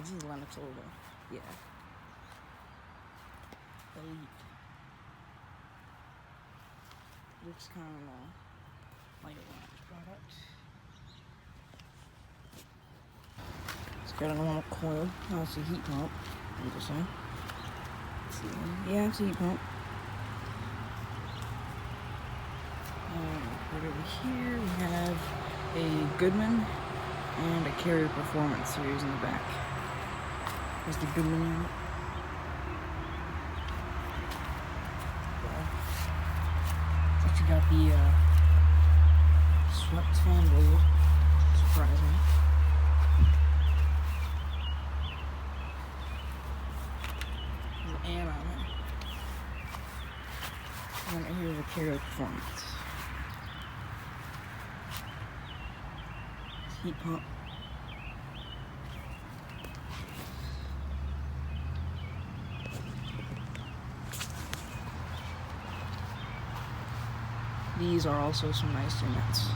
This is Lennox older. Yeah. Elite. Looks kind of like a Lennox product. It's got a normal coil. Oh, it's a heat pump. Interesting. Let's see. Yeah, it's a heat pump. Right over here we have a Goodman and a Carrier Performance series in the back. There's the Goodman unit. It's actually got the swept fan blade, surprising. An amp on it. And right here's a Carrier Performance. Heat pump. These are also some nice units.